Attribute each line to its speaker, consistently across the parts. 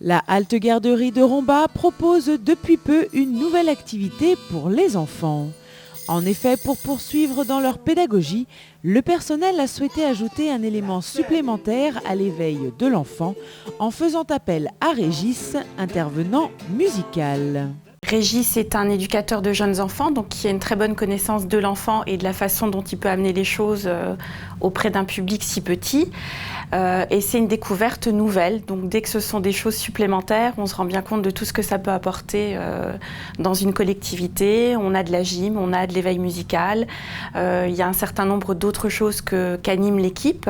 Speaker 1: La halte garderie de Romba propose depuis peu une nouvelle activité pour les enfants. En effet, pour poursuivre dans leur pédagogie, le personnel a souhaité ajouter un élément supplémentaire à l'éveil de l'enfant en faisant appel à Régis, intervenant musical.
Speaker 2: Régis est un éducateur de jeunes enfants, donc qui a une très bonne connaissance de l'enfant et de la façon dont il peut amener les choses auprès d'un public si petit. Et c'est une découverte nouvelle, donc dès que ce sont des choses supplémentaires, on se rend bien compte de tout ce que ça peut apporter dans une collectivité. On a de la gym, on a de l'éveil musical, il y a un certain nombre d'autres choses qu'anime l'équipe.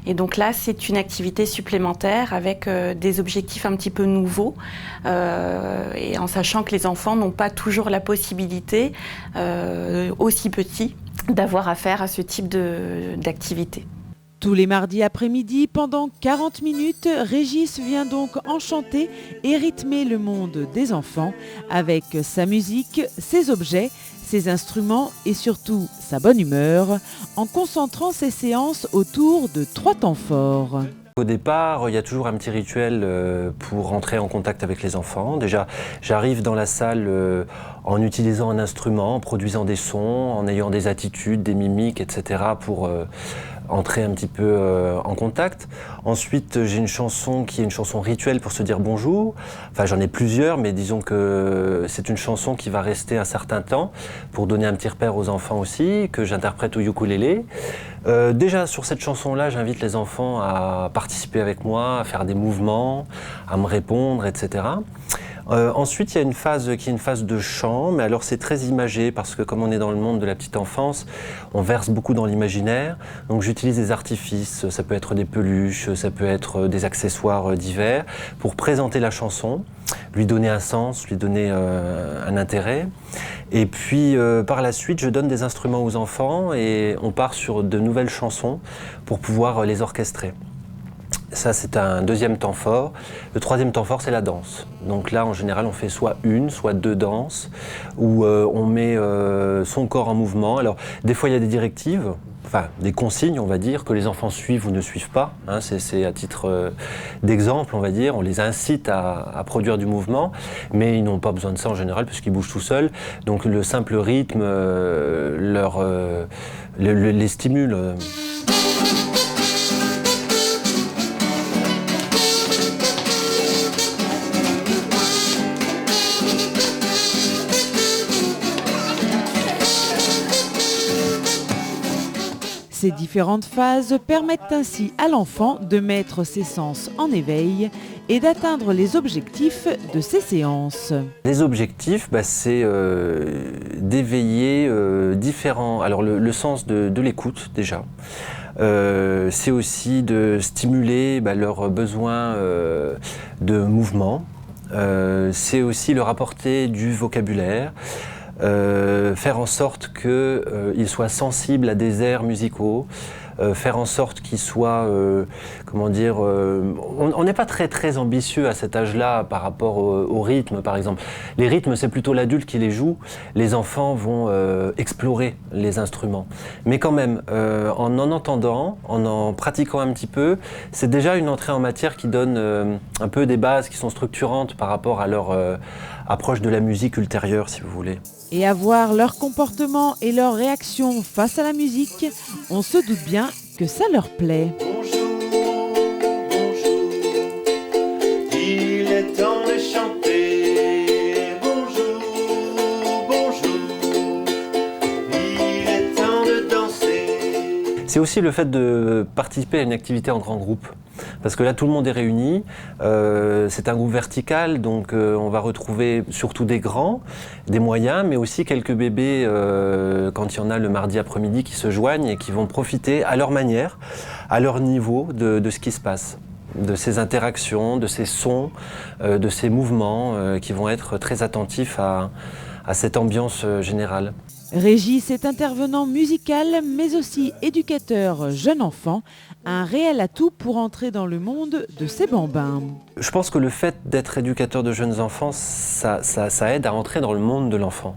Speaker 2: Et donc là, c'est une activité supplémentaire avec des objectifs un petit peu nouveaux, et en sachant que les enfants n'ont pas toujours la possibilité, aussi petits, d'avoir affaire à ce type d'activité.
Speaker 1: Tous les mardis après-midi, pendant 40 minutes, Régis vient donc enchanter et rythmer le monde des enfants avec sa musique, ses objets, ses instruments et surtout sa bonne humeur, en concentrant ses séances autour de 3 temps forts.
Speaker 3: Au départ, il y a toujours un petit rituel pour rentrer en contact avec les enfants. Déjà, j'arrive dans la salle en utilisant un instrument, en produisant des sons, en ayant des attitudes, des mimiques, etc. pour entrer un petit peu en contact. Ensuite, j'ai une chanson qui est une chanson rituelle pour se dire bonjour. Enfin, j'en ai plusieurs, mais disons que c'est une chanson qui va rester un certain temps pour donner un petit repère aux enfants aussi, que j'interprète au ukulélé. Déjà, sur cette chanson-là, j'invite les enfants à participer avec moi, à faire des mouvements, à me répondre, etc. Ensuite, il y a une phase qui est une phase de chant, mais alors c'est très imagé parce que comme on est dans le monde de la petite enfance, on verse beaucoup dans l'imaginaire. Donc j'utilise des artifices, ça peut être des peluches, ça peut être des accessoires divers pour présenter la chanson, lui donner un sens, lui donner un intérêt. Et puis par la suite, je donne des instruments aux enfants et on part sur de nouvelles chansons pour pouvoir les orchestrer. Ça, c'est un deuxième temps fort. Le troisième temps fort, c'est la danse. Donc là, en général, on fait soit une, soit 2 danses, où on met son corps en mouvement. Alors, des fois, il y a des directives, enfin, des consignes, on va dire, que les enfants suivent ou ne suivent pas. Hein, c'est à titre d'exemple, on va dire. On les incite à produire du mouvement, mais ils n'ont pas besoin de ça en général, puisqu'ils bougent tout seuls. Donc, le simple rythme les stimule.
Speaker 1: Ces différentes phases permettent ainsi à l'enfant de mettre ses sens en éveil et d'atteindre les objectifs de ces séances.
Speaker 3: Les objectifs, c'est d'éveiller différents... Alors le sens de l'écoute déjà. C'est aussi de stimuler leur besoin de mouvement. C'est aussi leur apporter du vocabulaire. Faire en sorte qu'ils soient sensibles à des airs musicaux, faire en sorte qu'ils soient, on n'est pas très ambitieux à cet âge-là par rapport au rythme, par exemple. Les rythmes, c'est plutôt l'adulte qui les joue. Les enfants vont explorer les instruments. Mais quand même, en entendant, en pratiquant un petit peu, c'est déjà une entrée en matière qui donne un peu des bases qui sont structurantes par rapport à leur approche de la musique ultérieure, si vous voulez.
Speaker 1: Et à voir leur comportement et leur réaction face à la musique, on se doute bien que ça leur plaît.
Speaker 4: Il est temps de chanter. Bonjour, bonjour. Il est temps de danser.
Speaker 3: C'est aussi le fait de participer à une activité en grand groupe. Parce que là, tout le monde est réuni. C'est un groupe vertical, donc on va retrouver surtout des grands, des moyens, mais aussi quelques bébés, quand il y en a le mardi après-midi, qui se joignent et qui vont profiter à leur manière, à leur niveau, de ce qui se passe, de ces interactions, de ces sons, de ces mouvements qui vont être très attentifs à cette ambiance générale.
Speaker 1: Régis est intervenant musical, mais aussi éducateur jeune enfant, un réel atout pour entrer dans le monde de ces bambins.
Speaker 3: Je pense que le fait d'être éducateur de jeunes enfants, ça aide à entrer dans le monde de l'enfant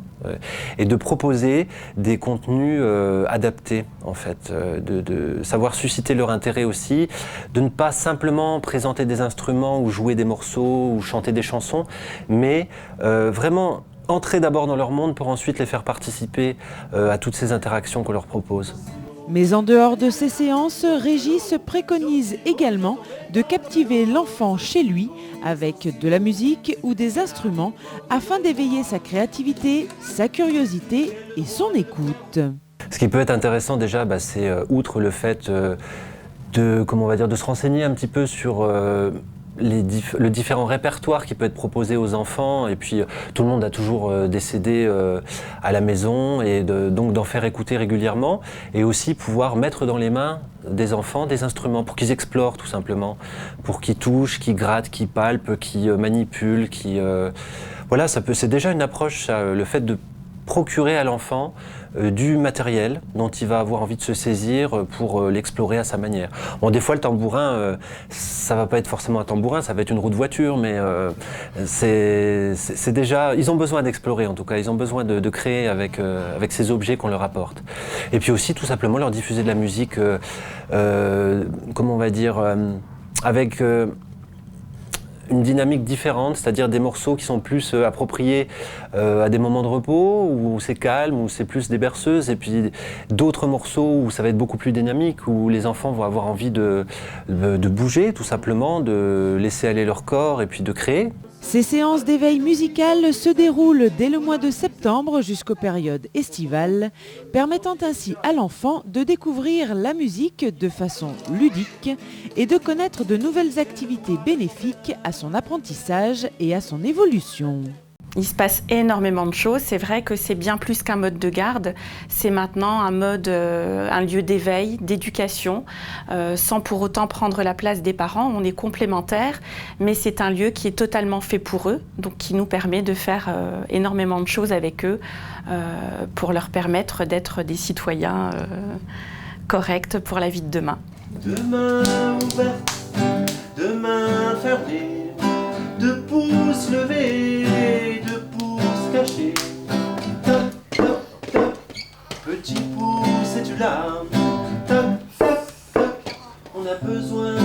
Speaker 3: et de proposer des contenus adaptés, en fait, de savoir susciter leur intérêt aussi, de ne pas simplement présenter des instruments ou jouer des morceaux ou chanter des chansons, mais vraiment entrer d'abord dans leur monde pour ensuite les faire participer à toutes ces interactions qu'on leur propose.
Speaker 1: Mais en dehors de ces séances, Régis préconise également de captiver l'enfant chez lui avec de la musique ou des instruments afin d'éveiller sa créativité, sa curiosité et son écoute.
Speaker 3: Ce qui peut être intéressant déjà, c'est outre le fait de se renseigner un petit peu sur le différent répertoire qui peut être proposé aux enfants, et puis tout le monde a toujours des CD à la maison, et donc d'en faire écouter régulièrement, et aussi pouvoir mettre dans les mains des enfants des instruments pour qu'ils explorent tout simplement, pour qu'ils touchent, qu'ils grattent, qu'ils palpent, qu'ils manipulent, voilà, c'est déjà une approche, ça, le fait de procurer à l'enfant du matériel dont il va avoir envie de se saisir pour l'explorer à sa manière. Bon, des fois, le tambourin, ça va pas être forcément un tambourin, ça va être une roue de voiture, mais c'est déjà... Ils ont besoin d'explorer, en tout cas. Ils ont besoin de créer avec ces objets qu'on leur apporte. Et puis aussi, tout simplement, leur diffuser de la musique, avec... une dynamique différente, c'est-à-dire des morceaux qui sont plus appropriés à des moments de repos, où c'est calme, où c'est plus des berceuses, et puis d'autres morceaux où ça va être beaucoup plus dynamique, où les enfants vont avoir envie de bouger tout simplement, de laisser aller leur corps et puis de créer.
Speaker 1: Ces séances d'éveil musical se déroulent dès le mois de septembre jusqu'aux périodes estivales, permettant ainsi à l'enfant de découvrir la musique de façon ludique et de connaître de nouvelles activités bénéfiques à son apprentissage et à son évolution.
Speaker 2: Il se passe énormément de choses. C'est vrai que c'est bien plus qu'un mode de garde. C'est maintenant un lieu d'éveil, d'éducation, sans pour autant prendre la place des parents. On est complémentaires, mais c'est un lieu qui est totalement fait pour eux, donc qui nous permet de faire énormément de choses avec eux pour leur permettre d'être des citoyens corrects pour la vie de demain.
Speaker 4: Demain ouverte, demain fermée, 2 pouces levés, 2 pouces cachés. Top, top, top, petit pouce et tu l'as. Top, top, top, on a besoin